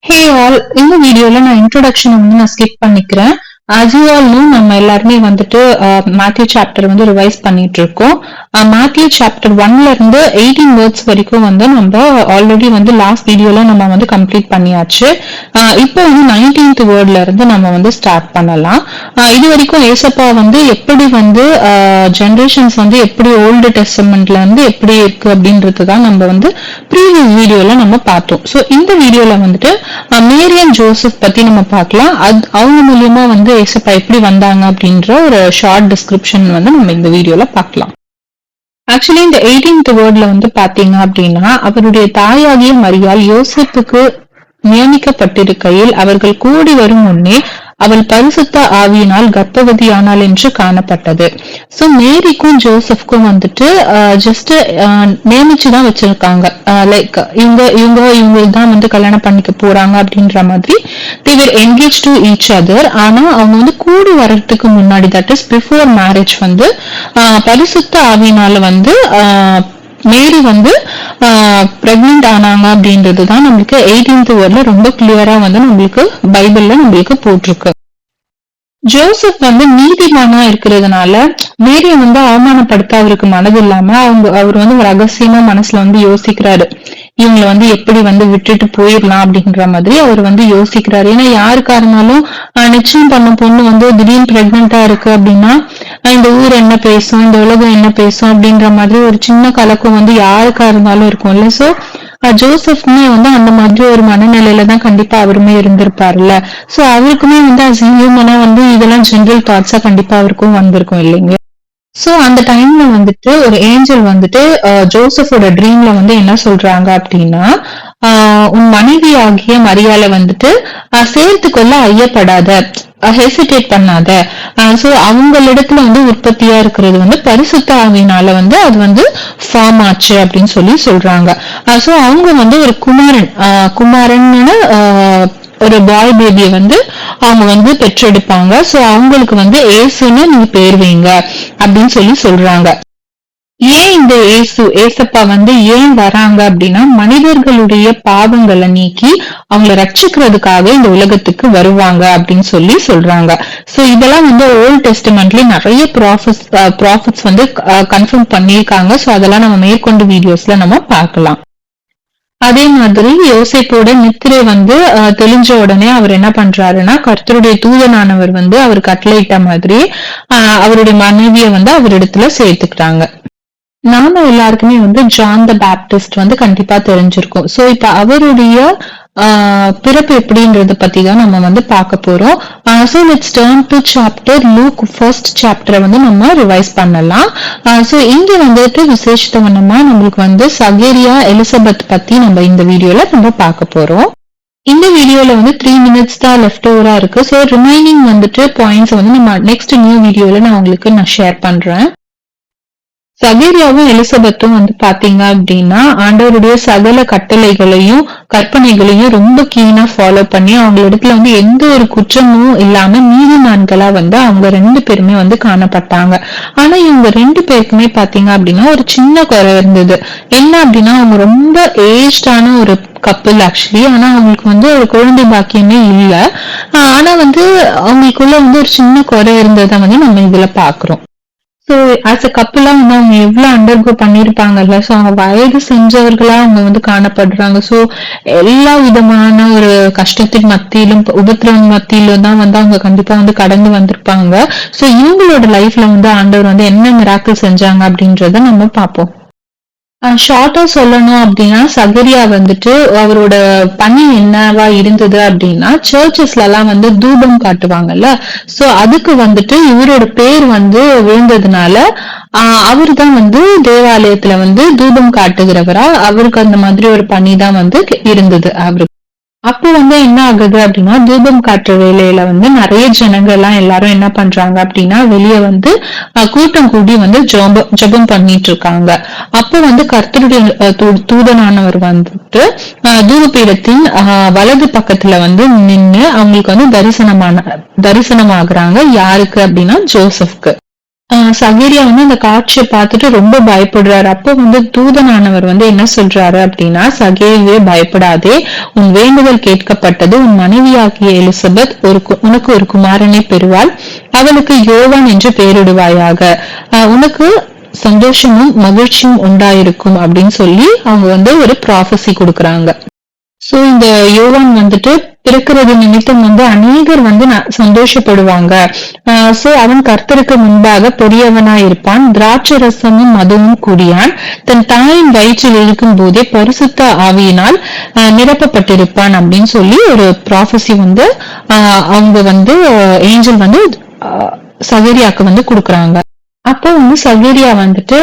Hey all, இந்த வீடியோல நான் இன்ட்ரோடக்ஷன் வந்து நான் ஸ்கிப் பண்ணிக்கிறேன். ஆஸ் யூ ஆல் நோ, நம்ம எல்லாருமே வந்துட்டு மேத்யூ சாப்டர் வந்து ரிவைஸ் பண்ணிட்டு இருக்கோம். மேத்யூ சாப்டர் 1ல இருந்து 18 வேர்ட்ஸ் வரைக்கும் வந்து நம்ம ஆல்ரெடி வந்து லாஸ்ட் வீடியோல நம்ம வந்து கம்ப்ளீட் பண்ணியாச்சு. இப்போ வந்து 19th வேர்ட்ல இருந்து நம்ம வந்து ஸ்டார்ட் பண்ணலாம். இது வரைக்கும் ஏசப்பா வந்து எப்படி வந்து ஜெனரேஷன்ஸ் வந்து எப்படி ஓல்டு டெஸ்டமெண்ட்ல இருந்து எப்படி இருக்கு அப்படின்றது தான் நம்ம வந்து ப்ரீவியஸ் வீடியோல நம்ம பார்த்தோம். ஸோ இந்த வீடியோல வந்துட்டு மேரி அண்ட் ஜோசப் பத்தி நம்ம பார்க்கலாம். அவங்க மூலியமா வந்து ஏசப்பா எப்படி வந்தாங்க அப்படின்ற ஒரு ஷார்ட் டிஸ்கிரிப்ஷன் வந்து நம்ம இந்த வீடியோல பார்க்கலாம். ஆக்சுவலி இந்த 18th வேர்ட்ல வந்து பாத்தீங்க அப்படின்னா, அவருடைய தாயாகிய மரியாள் யோசேப்புக்கு நியமிக்கப்பட்டிருக்கையில் அவர்கள் கூடி வரும் முன்னே அவள் பரிசுத்த ஆவியினால் கர்ப்பவதியானாள் என்று காணப்பட்டது. சோ மேரிக்கும் ஜோசப்க்கும் வந்துட்டு ஜஸ்ட் நியமிச்சுதான் வச்சிருக்காங்க. லைக் இவங்க தான் வந்து கல்யாணம் பண்ணிக்க போறாங்க அப்படின்ற மாதிரி they were engaged to each other. ஆனா அவங்க வந்து கூடி வர்றதுக்கு முன்னாடி, தட் இஸ் பிஃபோர் மேரேஜ் வந்து பரிசுத்த ஆவியினால வந்து மேரி வந்து பிரெக்னென்ட் ஆனாங்க அப்படின்றதுதான் நம்மளுக்கு 18th வேர்ட்ல ரொம்ப கிளியரா வந்து நம்மளுக்கு பைபிள்ல நம்மளுக்கு போட்டிருக்கு. ஜோசப் வந்து நீதிமானா இருக்கிறதுனால மேரிய வந்து அவமானப்படுத்த அவருக்கு மனது இல்லாம அவர் வந்து ஒரு ரகசியமா மனசுல வந்து யோசிக்கிறாரு, இவங்களை வந்து எப்படி வந்து விட்டுட்டு போயிடலாம் அப்படின்ற மாதிரி அவர் வந்து யோசிக்கிறாரு. ஏன்னா யாருக்கா இருந்தாலும் நிச்சயம் பண்ண பொண்ணு வந்து திடீர்னு பிரெக்னெண்டா இருக்கு அப்படின்னா இந்த ஊர் என்ன பேசும், இந்த உலகம் என்ன பேசும் அப்படின்ற மாதிரி ஒரு சின்ன கலக்கம் வந்து யாருக்கா இருந்தாலும் இருக்கும் இல்ல. சோ ஜோசப்மே வந்து அந்த மாதிரி ஒரு மனநிலையில தான் கண்டிப்பா அவருமே இருந்திருப்பாருல்ல. சோ அவருக்குமே வந்து அஸ் ஹியூமனா வந்து இதெல்லாம் ஜெனரல் தாட்ஸா கண்டிப்பா அவருக்கும் வந்திருக்கும் இல்லைங்க. சோ அந்த டைம்ல வந்துட்டு ஒரு ஏஞ்சல் வந்துட்டு ஜோசப்போட ட்ரீம்ல வந்து என்ன சொல்றாங்க அப்படின்னா, உன் மனைவி ஆகிய மரியாளை வந்துட்டு சேர்த்து கொள்ள ஐயப்படாத, ஹெசிடேட் பண்ணாத. சோ அவங்களிடத்துல வந்து உற்பத்தியா இருக்கிறது வந்து பரிசுத்த ஆவியினால வந்து அது வந்து ஃபார்ம் ஆச்சு அப்படின்னு சொல்றாங்க. சோ அவங்க வந்து ஒரு குமாரன்னு ஒரு பாய் பேபியை வந்து அவங்க வந்து பெற்றெடுப்பாங்க. சோ அவங்களுக்கு வந்து ஏசுன்னு நீங்க பேர் வைங்க அப்படின்னு சொல்றாங்க. ஏன் இந்த ஏசப்பா வந்து ஏன் வராங்க அப்படின்னா, மனிதர்களுடைய பாவங்களை நீக்கி அவங்களை ரட்சிக்கிறதுக்காக இந்த உலகத்துக்கு வருவாங்க அப்படின்னு சொல்றாங்க. சோ இதெல்லாம் வந்து ஓல்ட் டெஸ்டமெண்ட்ல நிறைய ப்ராஃபிட்ஸ் வந்து கன்ஃபார்ம் பண்ணியிருக்காங்க. சோ அதெல்லாம் நம்ம மேற்கொண்டு வீடியோஸ்ல நம்ம பார்க்கலாம். அதே மாதிரி யோசேப்போட நித்திரை வந்து தெளிஞ்ச உடனே அவர் என்ன பண்றாருன்னா, கர்த்தருடைய தூதனானவர் வந்து அவர் கட்டளையிட்ட மாதிரி அவருடைய மனைவியை வந்து அவரிடத்துல சேர்த்துக்கிட்டாங்க. நாம எல்லாருக்குமே வந்து ஜான் த பேப்டிஸ்ட் வந்து கண்டிப்பா தெரிஞ்சிருக்கும். சோ இப்ப அவருடைய பிறப்பு எப்படின்றத பத்தி தான் நம்ம வந்து பார்க்க போறோம். So let's turn to chapter look, first சாப்டரை வந்து நம்ம ரிவைஸ் பண்ணலாம். சோ இங்க வந்துட்டு விசேஷத்தவனமா நம்மளுக்கு வந்து சகேரியா எலிசபெத் பத்தி நம்ம இந்த வீடியோல நம்ம பார்க்க போறோம். இந்த வீடியோல வந்து 3 minutes தான் லெஃப்ட் ஓவரா இருக்கு. சோ ரிமைனிங் வந்துட்டு பாயிண்ட்ஸ் வந்து நம்ம நெக்ஸ்ட் நியூ வீடியோல நான் உங்களுக்கு ஷேர் பண்றேன். சகேரியாவும் எலிசபெத்தும் வந்து பாத்தீங்க அப்படின்னா ஆண்டவருடைய சகல கட்டளைகளையும் கற்பனைகளையும் ரொம்ப கீனா ஃபாலோ பண்ணி அவங்களிடத்துல வந்து எந்த ஒரு குற்றமும் இல்லாம நீதிமான்களா வந்து அவங்க 2 பேருமே வந்து காணப்பட்டாங்க. ஆனா இவங்க 2 பேருக்குமே பாத்தீங்க அப்படின்னா ஒரு சின்ன குறை இருந்தது. என்ன அப்படின்னா, அவங்க ரொம்ப ஏஜ்டான ஒரு கப்பல் ஆக்சுவலி. ஆனா அவங்களுக்கு வந்து ஒரு குழந்தை பாக்கியமே இல்ல. ஆனா வந்து அவங்களுக்குள்ள வந்து ஒரு சின்ன குறை இருந்ததை வந்து நம்ம இதுல பாக்குறோம். சோ ஆஸ் அ கப்பலா வந்து அவங்க எவ்வளவு அண்டர்கோ பண்ணிருப்பாங்கல்ல. சோ அவங்க வயது செஞ்சவர்களா அவங்க வந்து காணப்படுறாங்க. சோ எல்லா விதமான ஒரு கஷ்டத்தின் மத்தியிலும் உபத்திரவ மத்தியிலும் தான் வந்து அவங்க கண்டிப்பா வந்து கடந்து வந்திருப்பாங்க. சோ இவங்களோட லைஃப்ல வந்து ஆண்டவர் வந்து என்ன மிராக்கிள் செஞ்சாங்க அப்படின்றத நம்ம பார்ப்போம். ஷார்ட்டா சொல்லணும் அப்படின்னா, சகரியா வந்துட்டு அவரோட பணி என்னவா இருந்தது அப்படின்னா, சர்ச்சஸ்ல எல்லாம் வந்து தூபம் காட்டுவாங்கல்ல. சோ அதுக்கு வந்துட்டு இவரோட பேர் வந்து விழுந்ததுனால அவரு தான் வந்து தேவாலயத்துல வந்து தூபம் காட்டுகிறவரா அவருக்கு அந்த மாதிரி ஒரு பணி தான் வந்து இருந்தது அவருக்கு. அப்போ வந்து என்ன ஆகுது அப்படின்னா, தூபம் காட்டுற வேலையில வந்து நிறைய ஜனங்கள் எல்லாம் எல்லாரும் என்ன பண்றாங்க அப்படின்னா, வெளியே வந்து கூட்டம் கூடி வந்து ஜெபம் பண்ணிட்டு இருக்காங்க. அப்போ வந்து கர்த்தருடைய தூதனானவர் வந்துட்டு தூபபீடத்தின் வலது பக்கத்துல வந்து நின்னு அவங்களுக்கு வந்து தரிசனமாகறாங்க. யாருக்கு அப்படின்னா, ஜோசப்க்கு. சகரியா வந்து அந்த காட்சியை பார்த்துட்டு ரொம்ப பயப்படுறாரு. அப்போ வந்து தூதனானவர் வந்து என்ன சொல்றாரு அப்படின்னா, சகேரியே பயப்படாதே, உன் வேண்டுதல் கேட்கப்பட்டது. உன் மனைவியாகிய எலிசபெத் உனக்கு ஒரு குமாரனை பெறுவாள். அவளுக்கு யோவான் என்று பெயரிடுவாயாக. உனக்கு சந்தோஷமும் மகிழ்ச்சியும் உண்டாயிருக்கும் அப்படின்னு சொல்லி அவங்க வந்து ஒரு ப்ராஃபஸி கொடுக்கறாங்க. சோ இந்த யோவான் வந்துட்டு பிறக்கிறது நிமித்தம் வந்து அநேகர் வந்து சந்தோஷப்படுவாங்க. சோ அவன் கர்த்தருக்கு முன்பாக பெரியவனா இருப்பான். திராட்சை ரசமும் மதுவும் குடியான். தன் தாயின் வயிற்றில் இருக்கும் போதே பரிசுத்த ஆவியினால் நிரப்பப்பட்டிருப்பான் அப்படின்னு சொல்லி ஒரு ப்ராஃபஸி வந்து அவங்க வந்து ஏஞ்சல் வந்து சகரியாக்கு வந்து கொடுக்கறாங்க. அப்போ வந்து சகரியா வந்துட்டு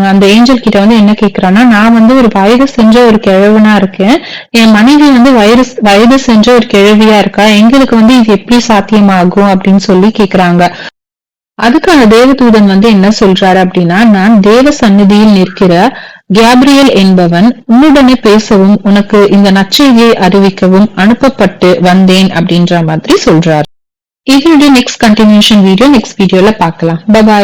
அந்த ஏஞ்சல் கிட்ட வந்து என்ன கேக்குறான்னா, நான் வந்து ஒரு வயது செஞ்ச ஒரு கிழவனா இருக்கேன், என் மனைவி வந்து வயது செஞ்ச ஒரு கிழவியா இருக்கா, எங்களுக்கு வந்து இது எப்படி சாத்தியமாகும் அப்படின்னு சொல்லி கேக்குறாங்க. அதுக்கு அந்த தேவதூதன் வந்து என்ன சொல்றாரு அப்படின்னா, நான் தேவ சந்நிதியில் நிற்கிற கேப்ரியல் என்பவன் உன்னுடனே பேசவும் உனக்கு இந்த நற்செய்தியை அறிவிக்கவும் அனுப்பப்பட்டு வந்தேன் அப்படின்ற மாதிரி சொல்றாரு. இதனுடைய நெக்ஸ்ட் கண்டினியூஷன் வீடியோ நெக்ஸ்ட் வீடியோல பார்க்கலாம். Bye bye.